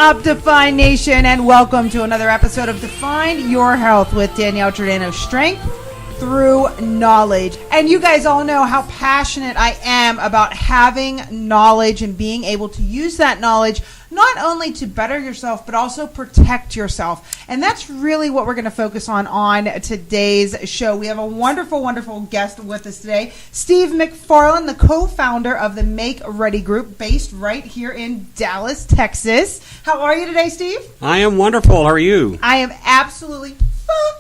up, Define Nation, and welcome to another episode of Define Your Health with Danielle Girdano. Strength through knowledge. And you guys all know how passionate I am about having knowledge and being able to use that knowledge not only to better yourself, but also protect yourself. And that's really what we're going to focus on today's show. We have a wonderful, wonderful guest with us today, Steve McFarland, the co-founder of the Make Ready Group, based right here in Dallas, Texas. How are you today, Steve? I am wonderful. How are you? I am absolutely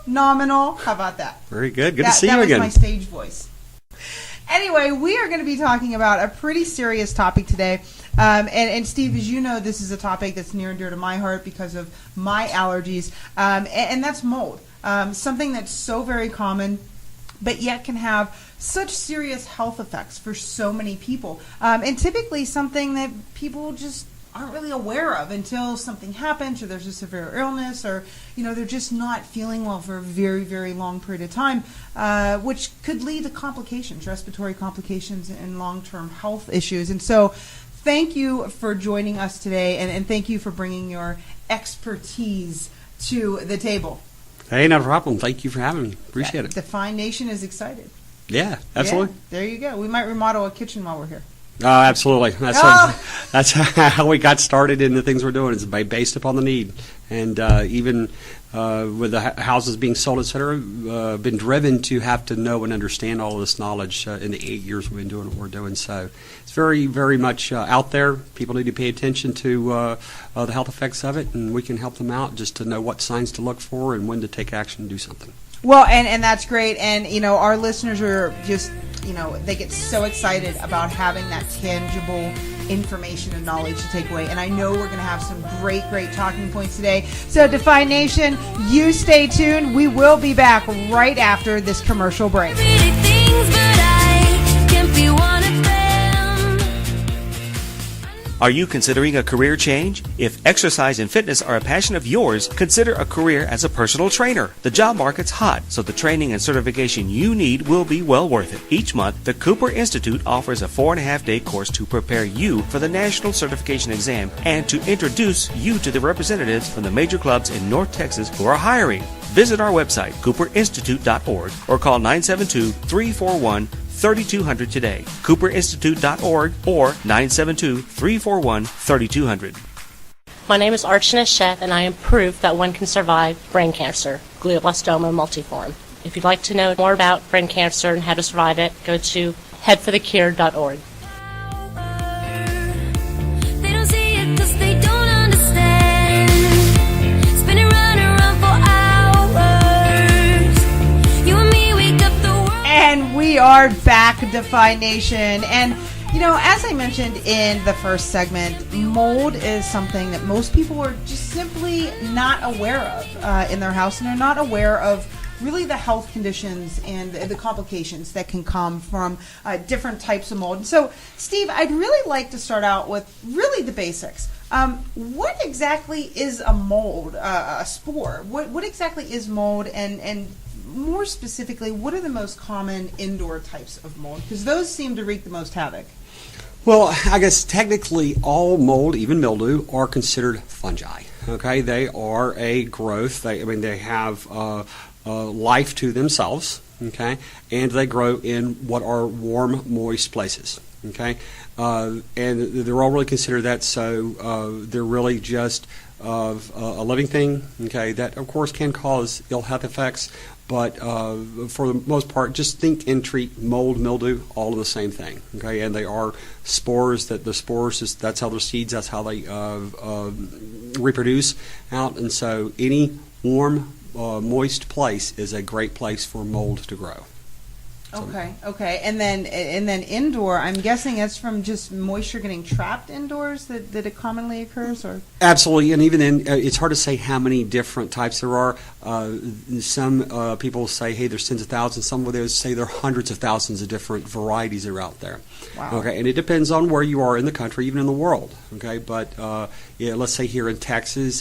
phenomenal. How about that? Very good. Good to see you again. That was my stage voice. Anyway, we are going to be talking about a pretty serious topic today. And Steve, as you know, this is a topic that's near and dear to my heart because of my allergies, and that's mold. Something that's so very common, but yet can have such serious health effects for so many people. And typically something that people just aren't really aware of until something happens, or there's a severe illness, or they're just not feeling well for a very, very long period of time, which could lead to complications, respiratory complications, and long-term health issues. And so thank you for joining us today, and thank you for bringing your expertise to the table. Hey, no problem. Thank you for having me. Appreciate it. Define Nation is excited. Yeah, absolutely. Yeah, there you go. We might remodel a kitchen while we're here. Absolutely. That's how we got started in the things we're doing. It's based upon the need. And even with the houses being sold, et cetera, been driven to have to know and understand all of this knowledge in the 8 years we've been doing what we're doing. So it's very, very much out there. People need to pay attention to the health effects of it, and we can help them out just to know what signs to look for and when to take action and do something. Well, and that's great. And, our listeners are just, they get so excited about having that tangible information and knowledge to take away. And I know we're going to have some great, great talking points today. So Define Nation, you stay tuned. We will be back right after this commercial break. Are you considering a career change? If exercise and fitness are a passion of yours, consider a career as a personal trainer. The job market's hot, so the training and certification you need will be well worth it. Each month, the Cooper Institute offers a 4.5-day course to prepare you for the National Certification Exam and to introduce you to the representatives from the major clubs in North Texas who are hiring. Visit our website, cooperinstitute.org, or call 972-341-3200 today. cooperinstitute.org or 972-341-3200. My name is Archana Sheth, and I am proof that one can survive brain cancer, glioblastoma multiforme. If you'd like to know more about brain cancer and how to survive it, go to headforthecure.org. And we are back, Define Nation. And, as I mentioned in the first segment, mold is something that most people are just simply not aware of in their house, and they're not aware of really the health conditions and the complications that can come from different types of mold. And so, Steve, I'd really like to start out with really the basics. What exactly is a mold, a spore? What exactly is mold, and more specifically, what are the most common indoor types of mold? Because those seem to wreak the most havoc. Well, I guess technically all mold, even mildew, are considered fungi. Okay, they are a growth. They have life to themselves. Okay, and they grow in what are warm, moist places. Okay, and they're all really considered that. So they're really just a living thing. Okay, that of course can cause ill health effects. But for the most part, just think and treat mold, mildew, all of the same thing. Okay, and they are spores. That's how their seeds. That's how they reproduce out. And so, any warm, moist place is a great place for mold to grow. Okay. And then indoor, I'm guessing it's from just moisture getting trapped indoors that it commonly occurs, or? Absolutely, and even then, it's hard to say how many different types there are. Some people say, hey, there's tens of thousands. Some of those say there are hundreds of thousands of different varieties that are out there. Wow. Okay, and it depends on where you are in the country, even in the world. Okay, but let's say here in Texas,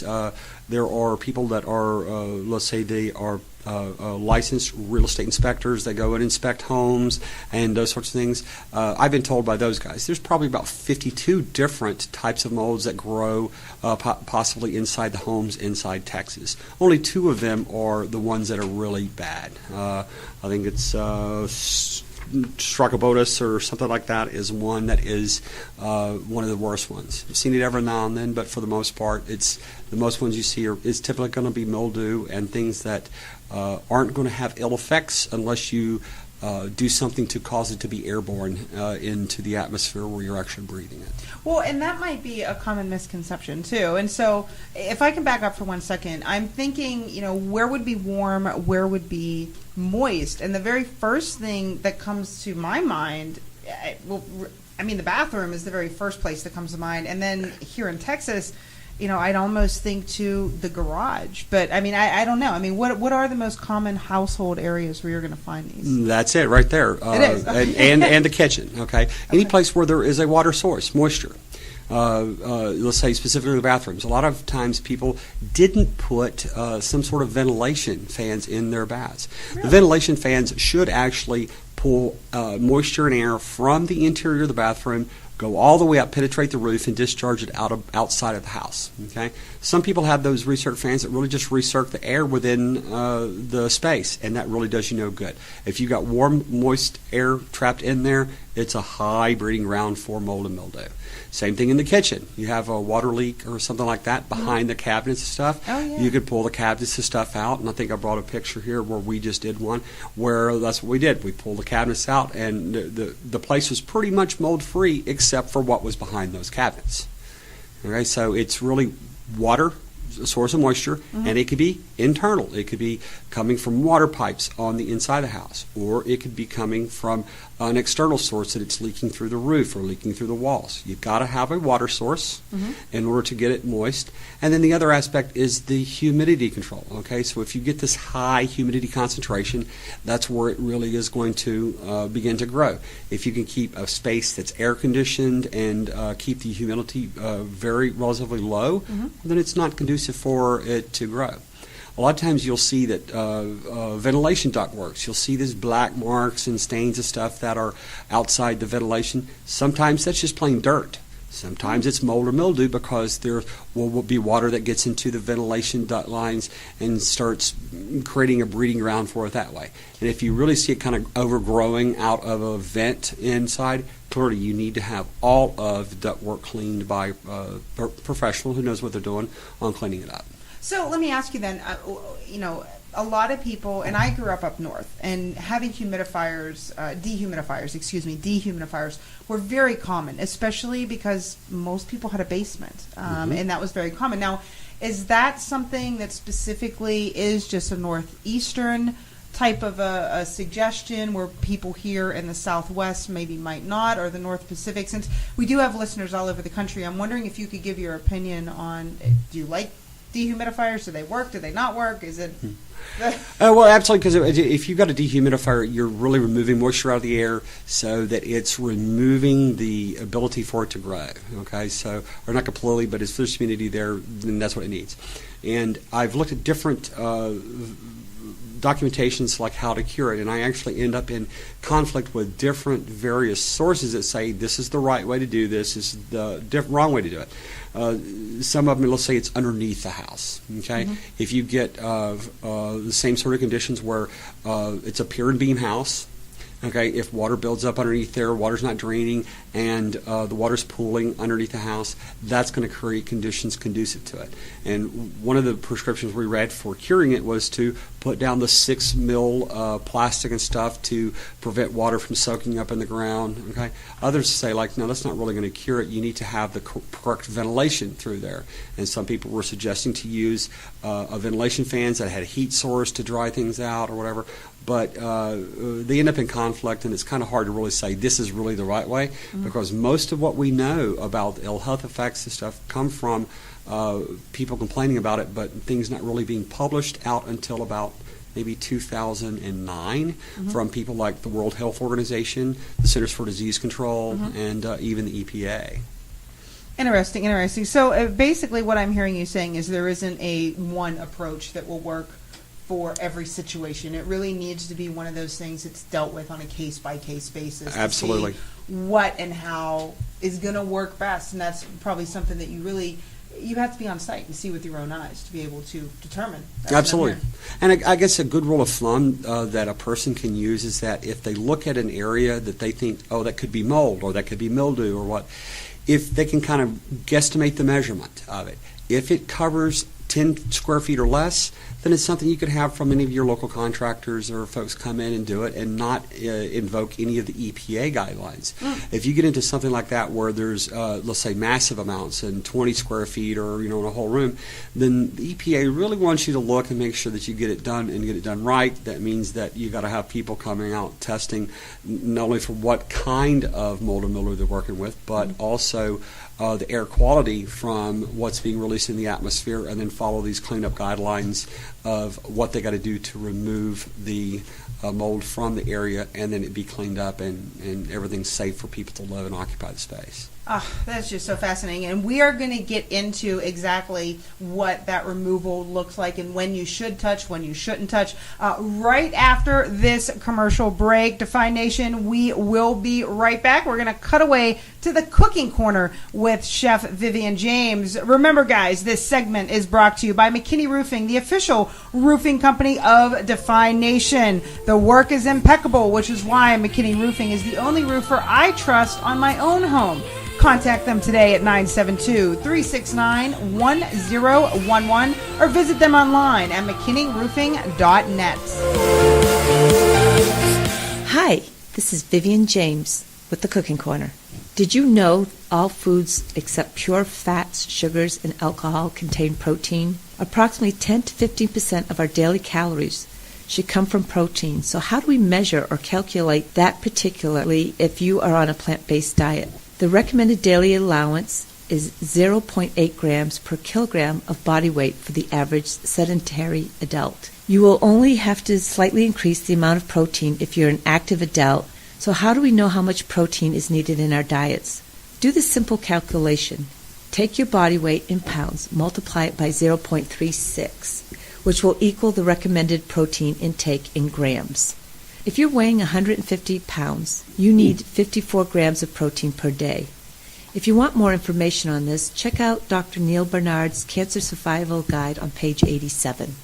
there are people that are, let's say they are licensed real estate inspectors. They go and inspect homes and those sorts of things. I've been told by those guys there's probably about 52 different types of molds that grow possibly inside the homes inside Texas. Only 2 of them are the ones that are really bad. I think it's Stracobotus or something like that is one that is one of the worst ones. I've seen it every now and then, but for the most part, it's the most ones you see is typically going to be mildew and things that aren't going to have ill effects unless you do something to cause it to be airborne into the atmosphere where you're actually breathing it. Well, and that might be a common misconception too. And so, if I can back up for 1 second, I'm thinking, where would be warm, where would be moist, and the very first thing that comes to my mind, the bathroom is the very first place that comes to mind, and then here in Texas, I'd almost think to the garage. But, I don't know. What are the most common household areas where you're going to find these? That's it right there. It is. Okay. and the kitchen, okay? Any place where there is a water source, moisture. Let's say specifically the bathrooms. A lot of times people didn't put some sort of ventilation fans in their baths. Really? The ventilation fans should actually pull moisture and air from the interior of the bathroom, go all the way up, penetrate the roof, and discharge it outside of the house. Okay. Some people have those recirc fans that really just recirc the air within the space, and that really does you no good. If you've got warm, moist air trapped in there, it's a high breeding ground for mold and mildew. Same thing in the kitchen. You have a water leak or something like that behind the cabinets and stuff. Oh, yeah. You could pull the cabinets and stuff out, and I think I brought a picture here where we just did one where that's what we did. We pulled the cabinets out, and the place was pretty much mold-free except for what was behind those cabinets. Okay, so it's really water, a source of moisture, and it could be internal. It could be coming from water pipes on the inside of the house, or it could be coming from an external source that it's leaking through the roof or leaking through the walls. You've got to have a water source in order to get it moist. And then the other aspect is the humidity control. Okay, so if you get this high humidity concentration, that's where it really is going to begin to grow. If you can keep a space that's air conditioned and keep the humidity very relatively low, then it's not conducive for it to grow. A lot of times you'll see that ventilation duct works. You'll see these black marks and stains of stuff that are outside the ventilation. Sometimes that's just plain dirt. Sometimes it's mold or mildew because there will be water that gets into the ventilation duct lines and starts creating a breeding ground for it that way. And if you really see it kind of overgrowing out of a vent inside, clearly you need to have all of the duct work cleaned by a professional who knows what they're doing on cleaning it up. So let me ask you then, a lot of people, and I grew up north, and having dehumidifiers were very common, especially because most people had a basement, and that was very common. Now, is that something that specifically is just a northeastern type of a suggestion where people here in the Southwest maybe might not, or the North Pacific? Since we do have listeners all over the country, I'm wondering if you could give your opinion on, do you like dehumidifiers? Do they work? Do they not work? Is it... Well, absolutely, because if you've got a dehumidifier, you're really removing moisture out of the air so that it's removing the ability for it to grow. Okay, so, or not completely, but if there's humidity there, then that's what it needs. And I've looked at different documentations like how to cure it, and I actually end up in conflict with different various sources that say this is the right way to do this, this is the wrong way to do it. Some of them, let's say it's underneath the house. Okay, if you get the same sort of conditions where it's a pier and beam house. Okay, if water builds up underneath there, water's not draining, and the water's pooling underneath the house, that's going to create conditions conducive to it. And one of the prescriptions we read for curing it was to put down the 6 mil plastic and stuff to prevent water from soaking up in the ground. Okay, others say like, no, that's not really going to cure it. You need to have the correct ventilation through there. And some people were suggesting to use a ventilation fans that had a heat source to dry things out or whatever. But they end up in conflict, and it's kind of hard to really say this is really the right way, because most of what we know about ill health effects and stuff come from people complaining about it, but things not really being published out until about maybe 2009 from people like the World Health Organization, the Centers for Disease Control, and even the EPA. Interesting. So basically what I'm hearing you saying is there isn't a one approach that will work for every situation. It really needs to be one of those things that's dealt with on a case-by-case basis. Absolutely. To see what and how is going to work best, and that's probably something that you have to be on site and see with your own eyes to be able to determine. That's Absolutely. And I guess a good rule of thumb that a person can use is that if they look at an area that they think, oh, that could be mold or that could be mildew or what, if they can kind of guesstimate the measurement of it. If it covers 10 square feet or less, then it's something you could have from any of your local contractors or folks come in and do it and not invoke any of the EPA guidelines. If you get into something like that where there's, let's say, massive amounts in 20 square feet or, in a whole room, then the EPA really wants you to look and make sure that you get it done and get it done right. That means that you got to have people coming out testing not only for what kind of mold and mildew they're working with, but also the air quality from what's being released in the atmosphere, and then follow these cleanup guidelines of what they got to do to remove the mold from the area, and then it be cleaned up and everything's safe for people to live and occupy the space. Oh, that's just so fascinating. And we are going to get into exactly what that removal looks like and when you should touch, when you shouldn't touch. Right after this commercial break, Define Nation, we will be right back. We're going to cut away to the cooking corner with Chef Vivian James. Remember, guys, this segment is brought to you by McKinney Roofing, the official roofing company of Define Nation. The work is impeccable, which is why McKinney Roofing is the only roofer I trust on my own home. Contact them today at 972-369-1011 or visit them online at mckinneyroofing.net. Hi, this is Vivian James with the Cooking Corner. Did you know all foods except pure fats, sugars, and alcohol contain protein? Approximately 10 to 15% of our daily calories should come from protein. So how do we measure or calculate that, particularly if you are on a plant-based diet? The recommended daily allowance is 0.8 grams per kilogram of body weight for the average sedentary adult. You will only have to slightly increase the amount of protein if you're an active adult. So how do we know how much protein is needed in our diets? Do this simple calculation. Take your body weight in pounds, multiply it by 0.36, which will equal the recommended protein intake in grams. If you're weighing 150 pounds, you need 54 grams of protein per day. If you want more information on this, check out Dr. Neil Bernard's Cancer Survival Guide on page 87.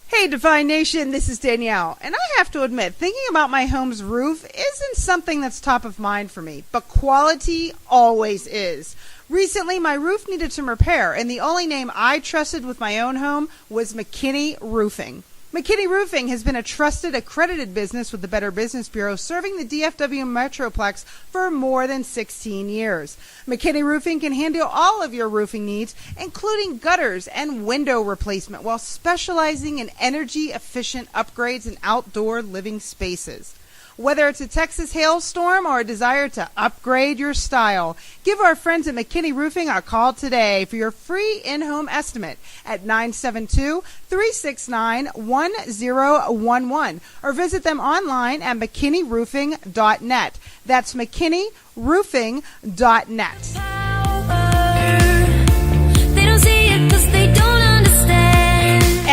Hey, Define Nation, this is Danielle, and I have to admit, thinking about my home's roof isn't something that's top of mind for me, but quality always is. Recently, my roof needed some repair, and the only name I trusted with my own home was McKinney Roofing. McKinney Roofing has been a trusted, accredited business with the Better Business Bureau, serving the DFW Metroplex for more than 16 years. McKinney Roofing can handle all of your roofing needs, including gutters and window replacement, while specializing in energy-efficient upgrades in outdoor living spaces. Whether it's a Texas hailstorm or a desire to upgrade your style, give our friends at McKinney Roofing a call today for your free in-home estimate at 972-369-1011 or visit them online at mckinneyroofing.net. That's mckinneyroofing.net.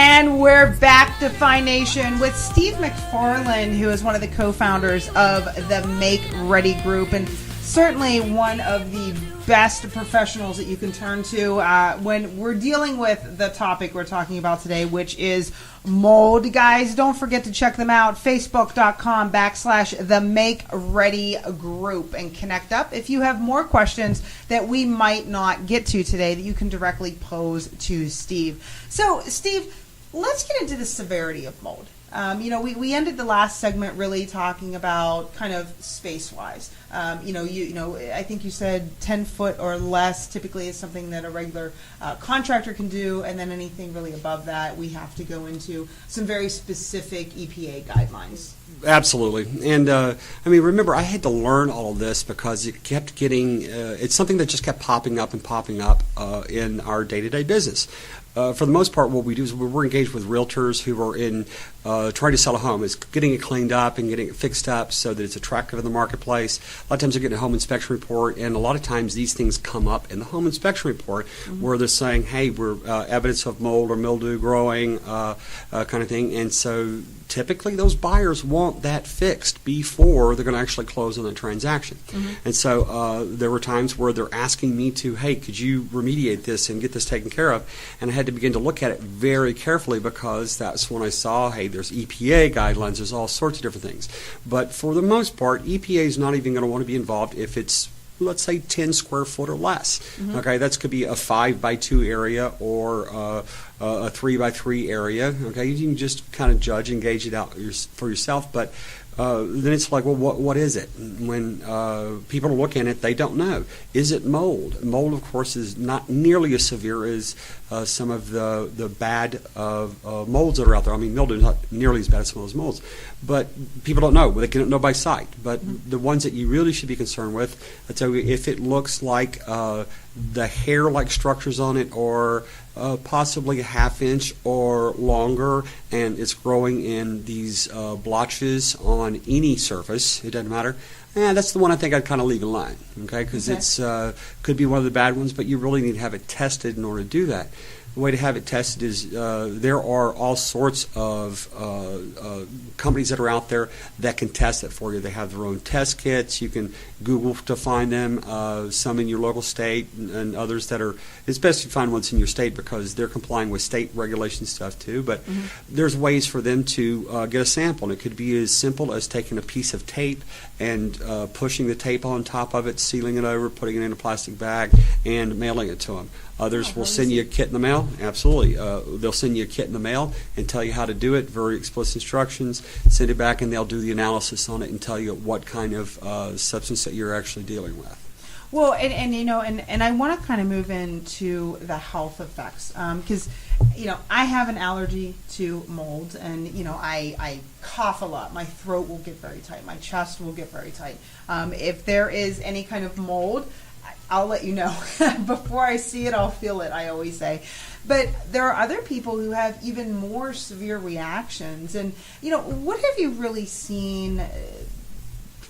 And we're back to Define Nation with Steve McFarland, who is one of the co-founders of the Make Ready Group, and certainly one of the best professionals that you can turn to when we're dealing with the topic we're talking about today, which is mold. Guys, don't forget to check them out, facebook.com/the Make Ready Group, and connect up if you have more questions that we might not get to today that you can directly pose to Steve. So, Steve, let's get into the severity of mold. We ended the last segment really talking about kind of space-wise. I think you said 10 foot or less typically is something that a regular contractor can do, and then anything really above that, we have to go into some very specific EPA guidelines. Absolutely. And, remember, I had to learn all of this because it kept getting, it's something that just kept popping up in our day-to-day business. for the most part, what we do is we're engaged with realtors who are in trying to sell a home. It's getting it cleaned up and getting it fixed up so that it's attractive in the marketplace. A lot of times they're getting a home inspection report, and a lot of times these things come up in the home inspection report where they're saying, hey, we're evidence of mold or mildew growing, kind of thing. And so typically those buyers want that fixed before they're going to actually close on the transaction. And so there were times where they're asking me to, hey, could you remediate this and get this taken care of? And I had to begin to look at it very carefully because that's when I saw, hey, there's EPA guidelines, there's all sorts of different things. But for the most part, EPA is not even going to want to be involved if it's, let's say, 10 square foot or less. Okay, that could be a 5x2 area or a 3x3 area. Okay, you can just kind of judge and gauge it out for yourself. But then it's like, well, what is it? When people are looking at it, they don't know. Is it mold? Mold, of course, is not nearly as severe as some of the bad molds that are out there. I mean, mildew is not nearly as bad as some of those molds. But people don't know. They can't know by sight. But the ones that you really should be concerned with, I tell you, if it looks like the hair-like structures on it or possibly a half inch or longer, and it's growing in these blotches on any surface, it doesn't matter. That's the one I think I'd kind of leave alone, okay? Because it's could be one of the bad ones, but you really need to have it tested in order to do that. The way to have it tested is there are all sorts of companies that are out there that can test it for you. They have their own test kits. You can Google to find them, some in your local state and others that are, it's best to find ones in your state because they're complying with state regulation stuff too. But there's ways for them to get a sample. And it could be as simple as taking a piece of tape and pushing the tape on top of it, sealing it over, putting it in a plastic bag, and mailing it to them. Others will send you a kit in the mail. Absolutely. They'll send you a kit in the mail and tell you how to do it, very explicit instructions, send it back, and they'll do the analysis on it and tell you what kind of substance that you're actually dealing with. Well, and you know, and I want to kind of move into the health effects because, you know, I have an allergy to mold, and, you know, I cough a lot. My throat will get very tight. My chest will get very tight. If there is any kind of mold, I'll let you know. Before I see it, I'll feel it, I always say. But there are other people who have even more severe reactions. And, you know, what have you really seen?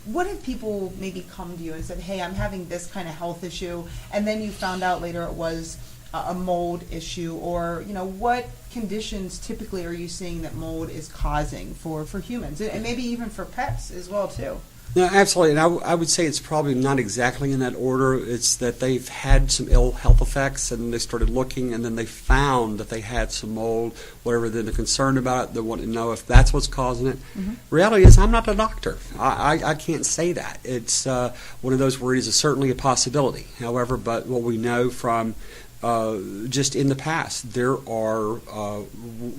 What have people maybe come to you and said, hey, I'm having this kind of health issue, and then you found out later it was a mold issue? Or, you know, what conditions typically are you seeing that mold is causing for humans, and maybe even for pets as well, too? No, absolutely. And I would say it's probably not exactly in that order. It's that they've had some ill health effects, and then they started looking, and then they found that they had some mold, whatever. Then they're concerned about it. They want to know if that's what's causing it. Reality is, I'm not a doctor. I can't say that. It's one of those where it is certainly a possibility. However, but what we know from just in the past, there are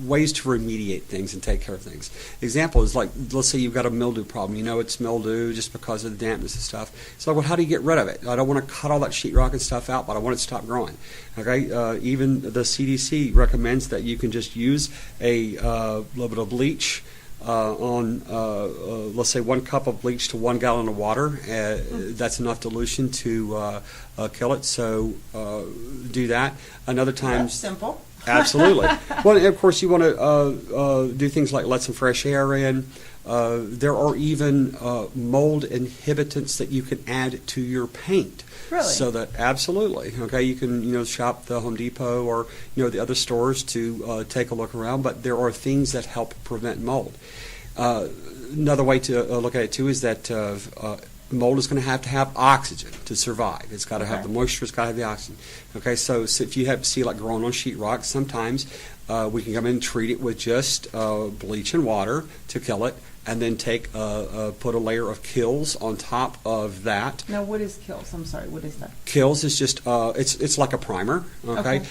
ways to remediate things and take care of things. Example is like, let's say you've got a mildew problem. You know it's mildew just because of the dampness and stuff. So, well, how do you get rid of it? I don't want to cut all that sheetrock and stuff out, but I want it to stop growing. Okay, even the CDC recommends that you can just use a little bit of bleach on, let's say, 1 cup of bleach to 1 gallon of water. That's enough dilution to kill it. So do that. Another time, That's simple. Absolutely. Well, of course, you want to do things like let some fresh air in. There are even mold inhibitants that you can add to your paint. Really? So that absolutely, okay, you can shop the Home Depot or the other stores to take a look around. But there are things that help prevent mold. Another way to look at it too is that mold is going to have oxygen to survive. It's got to have the moisture. It's got to have the oxygen. Okay, so if you see like growing on sheetrock, sometimes we can come in and treat it with just bleach and water to kill it, and then put a layer of Kills on top of that. Now, what is Kills? I'm sorry, what is that? Kills is just it's like a primer. Okay,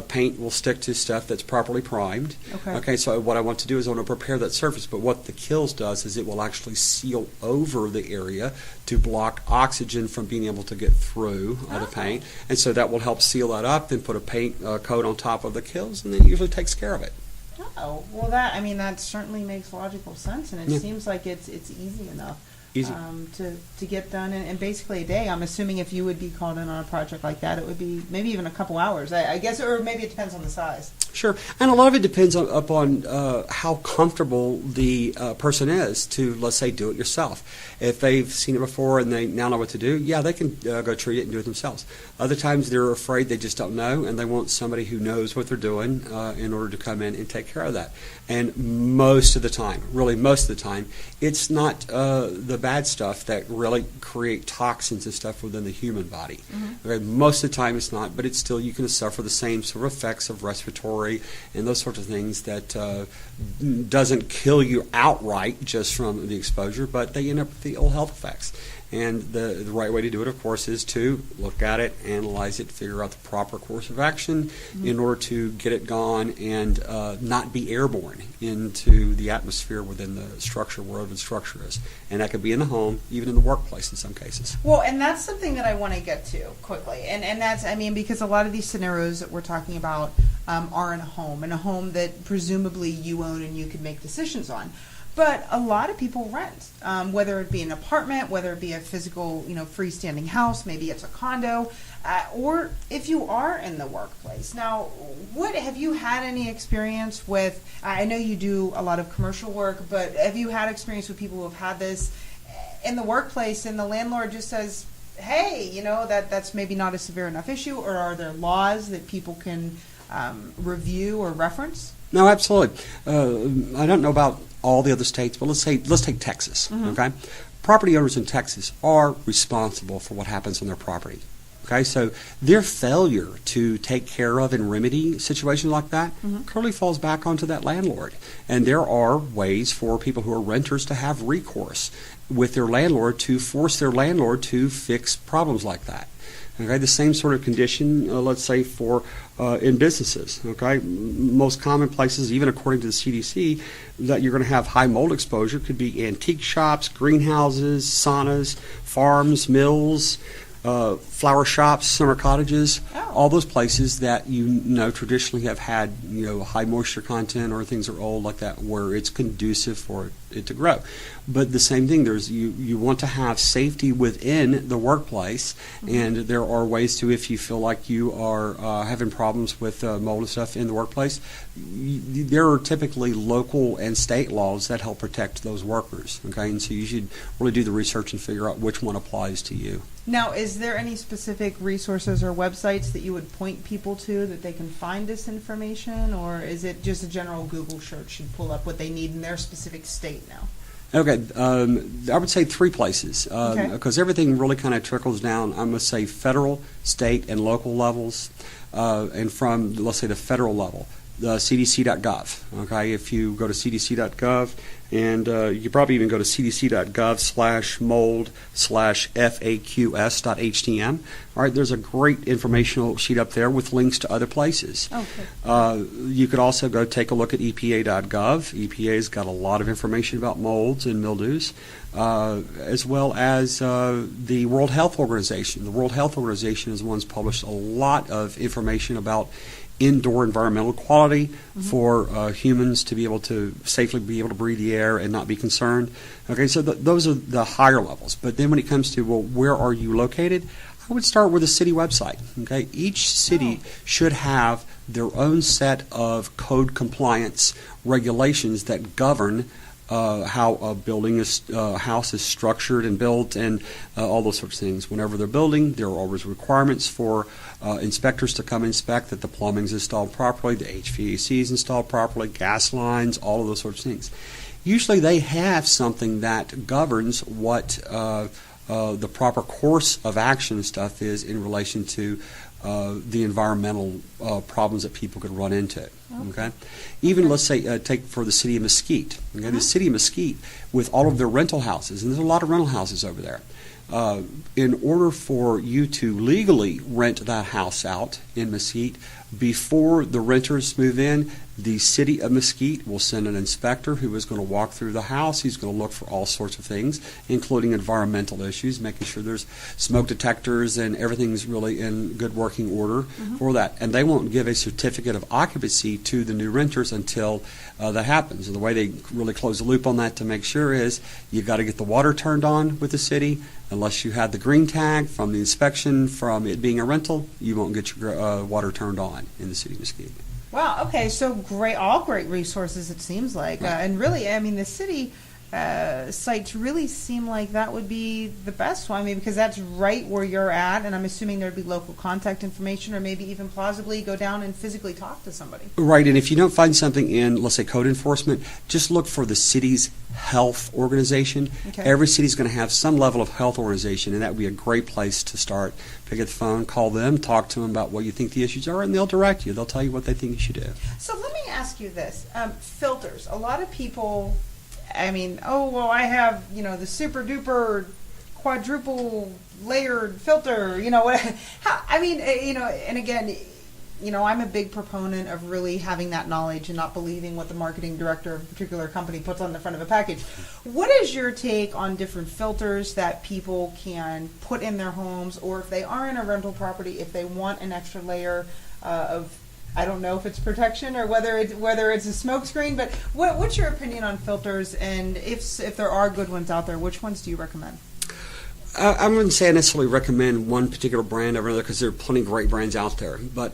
paint will stick to stuff that's properly primed. Okay, so what I want to do is I want to prepare that surface. But what the Kills does is it will actually seal over the area to block oxygen from being able to get through the paint, and so that will help seal that up. Then put a paint coat on top of the Kills, and then it usually takes care of it. Oh, well, that certainly makes logical sense, and it seems like it's easy enough. Easy. To get done in basically a day. I'm assuming if you would be called in on a project like that, it would be maybe even a couple hours, I guess, or maybe it depends on the size. Sure, and a lot of it depends upon how comfortable the person is to, let's say, do it yourself. If they've seen it before and they now know what to do, yeah, they can go treat it and do it themselves. Other times they're afraid, they just don't know, and they want somebody who knows what they're doing in order to come in and take care of that. And most of the time, really most of the time, it's not the bad stuff that really create toxins and stuff within the human body. Mm-hmm. Okay, most of the time it's not, but it's still, you can suffer the same sort of effects of respiratory and those sorts of things that doesn't kill you outright just from the exposure, but they end up with the ill health effects. And the right way to do it, of course, is to look at it, analyze it, figure out the proper course of action in order to get it gone and not be airborne into the atmosphere within the structure, wherever the structure is. And that could be in the home, even in the workplace in some cases. Well, and that's something that I want to get to quickly. And that's, I mean, because a lot of these scenarios that we're talking about are in a home that presumably you own and you could make decisions on. But a lot of people rent, whether it be an apartment, whether it be a physical, freestanding house, maybe it's a condo, or if you are in the workplace. Now, what have you had any experience with? I know you do a lot of commercial work, but have you had experience with people who have had this in the workplace, and the landlord just says, "Hey, that's maybe not a severe enough issue," or are there laws that people can review or reference? No, absolutely. I don't know about all the other states, but let's take Texas. Okay, property owners in Texas are responsible for what happens on their property. Okay, so their failure to take care of and remedy situations like that clearly falls back onto that landlord. And there are ways for people who are renters to have recourse with their landlord to force their landlord to fix problems like that. Okay, the same sort of condition, let's say, for in businesses. Okay, most common places, even according to the CDC, that you're going to have high mold exposure could be antique shops, greenhouses, saunas, farms, mills, flower shops, summer cottages, all those places that traditionally have had high moisture content or things are old like that, where it's conducive for it to grow. But the same thing, there's you want to have safety within the workplace, and there are ways to, if you feel like you are having problems with mold and stuff in the workplace, there are typically local and state laws that help protect those workers. Okay, and so you should really do the research and figure out which one applies to you. Now, is there any specific resources or websites that you would point people to that they can find this information, or is it just a general Google search and pull up what they need in their specific state now? Okay, I would say 3 places, because everything really kind of trickles down, I must say, federal, state, and local levels, and from, let's say, the federal level, the cdc.gov. Okay, if you go to cdc.gov, and you can probably even go to cdc.gov/mold/faqs.htm. All right, there's a great informational sheet up there with links to other places. Okay. You could also go take a look at epa.gov. EPA's got a lot of information about molds and mildews, as well as the World Health Organization. The World Health Organization is the one's published a lot of information about indoor environmental quality for humans to be able to safely be able to breathe the air and not be concerned. Okay, so those are the higher levels. But then when it comes to, well, where are you located? I would start with a city website. Okay, each city should have their own set of code compliance regulations that govern how a building house is structured and built, and all those sorts of things. Whenever they're building, there are always requirements for inspectors to come inspect that the plumbing's installed properly, the HVAC is installed properly, gas lines, all of those sorts of things. Usually they have something that governs what the proper course of action and stuff is in relation to the environmental problems that people could run into. Okay, even let's say take for the city of Mesquite. Okay, the city of Mesquite, with all of their rental houses, and there's a lot of rental houses over there. In order for you to legally rent that house out in Mesquite, before the renters move in, the city of Mesquite will send an inspector who is going to walk through the house. He's going to look for all sorts of things, including environmental issues, making sure there's smoke detectors and everything's really in good working order for that. And they won't give a certificate of occupancy to the new renters until that happens. And the way they really close the loop on that to make sure is you've got to get the water turned on with the city. Unless you have the green tag from the inspection from it being a rental, you won't get your water turned on in the city of Mesquite. Wow. Okay. So great, all great resources. It seems like, Right. and really, I mean, the city sites really seem like that would be the best one. I mean, because that's right where you're at, and I'm assuming there'd be local contact information, or maybe even plausibly go down and physically talk to somebody. Right, and if you don't find something in, let's say, code enforcement, just look for the city's health organization. Okay. Every city's going to have some level of health organization, and that would be a great place to start. Pick up the phone, call them, talk to them about what you think the issues are, and they'll direct you. They'll tell you what they think you should do. So let me ask you this: filters. A lot of people, I mean, oh well, I have the super duper quadruple layered filter. And again, I'm a big proponent of really having that knowledge and not believing what the marketing director of a particular company puts on the front of a package. What is your take on different filters that people can put in their homes, or if they are in a rental property, if they want an extra layer of, I don't know if it's protection or whether it's a smoke screen, but what's your opinion on filters, and if there are good ones out there, which ones do you recommend? I wouldn't say I necessarily recommend one particular brand over another because there are plenty of great brands out there. But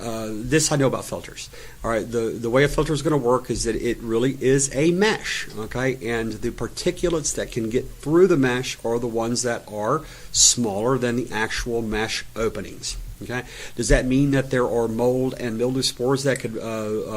this I know about filters. All right, the way a filter is going to work is that it really is a mesh, okay? And the particulates that can get through the mesh are the ones that are smaller than the actual mesh openings. Okay. Does that mean that there are mold and mildew spores that could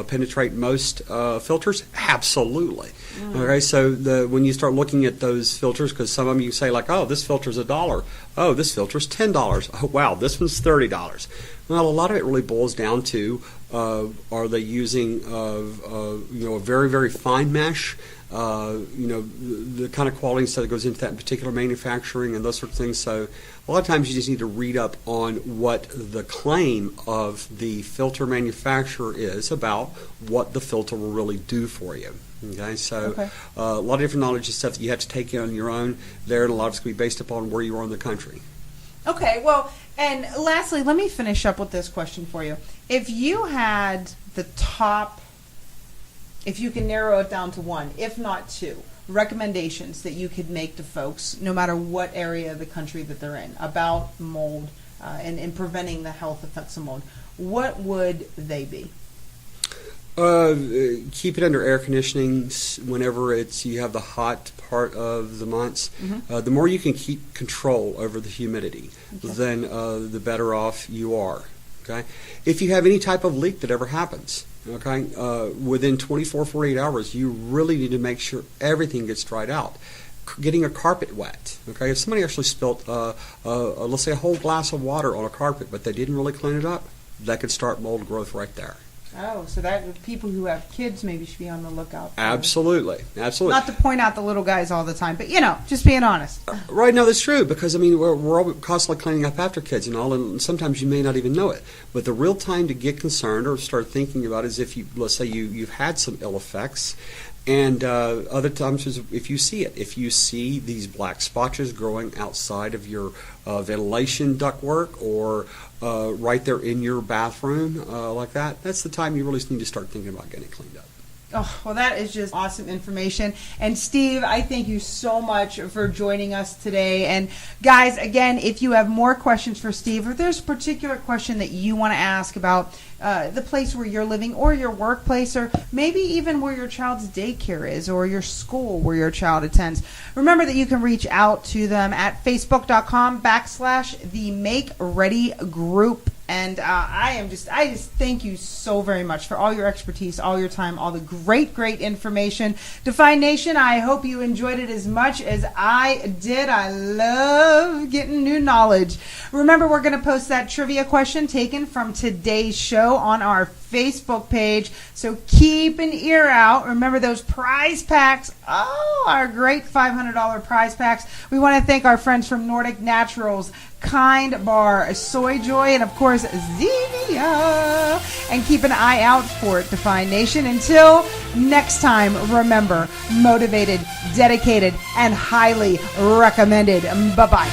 penetrate most filters? Absolutely. Okay. So when you start looking at those filters, because some of them you say like, oh, this filter's $1. Oh, this filter's $10. Oh, wow, this one's $30. Well, a lot of it really boils down to are they using a very, very fine mesh? The kind of quality stuff that goes into that particular manufacturing and those sorts of things. So a lot of times you just need to read up on what the claim of the filter manufacturer is about what the filter will really do for you. Okay, so a lot of different knowledge and stuff that you have to take in on your own there, and a lot of it's going to be based upon where you are in the country. Okay, well, and lastly, let me finish up with this question for you. If you had the top, if you can narrow it down to one, if not two, recommendations that you could make to folks, no matter what area of the country that they're in, about mold and preventing the health effects of mold, what would they be? Keep it under air conditioning whenever you have the hot part of the months. The more you can keep control over the humidity, then the better off you are. Okay, if you have any type of leak that ever happens, okay, within 24, 48 hours, you really need to make sure everything gets dried out. Getting a carpet wet. Okay, if somebody actually spilt, let's say, a whole glass of water on a carpet, but they didn't really clean it up, that could start mold growth right there. Oh, so that people who have kids maybe should be on the lookout for Absolutely. Not to point out the little guys all the time, but just being honest. Right, no, that's true, because we're all constantly cleaning up after kids and all, and sometimes you may not even know it. But the real time to get concerned or start thinking about is if let's say you've had some ill effects. And other times is if you see it. If you see these black spotches growing outside of your ventilation ductwork or right there in your bathroom like that, that's the time you really need to start thinking about getting it cleaned up. Oh, well, that is just awesome information. And Steve, I thank you so much for joining us today. And guys, again, if you have more questions for Steve, or if there's a particular question that you want to ask about the place where you're living or your workplace, or maybe even where your child's daycare is or your school where your child attends, remember that you can reach out to them at facebook.com/the Make Ready Group. And I just thank you so very much for all your expertise, all your time, all the great information. Define Nation, I hope you enjoyed it as much as I did. I love getting new knowledge. Remember, we're going to post that trivia question taken from today's show on our Facebook page. So keep an ear out. Remember those prize packs. Oh, our great $500 prize packs. We want to thank our friends from Nordic Naturals, Kind Bar, Soy Joy, and of course Zevia. And keep an eye out for it, Define Nation. Until next time, remember, motivated, dedicated, and highly recommended. Bye-bye.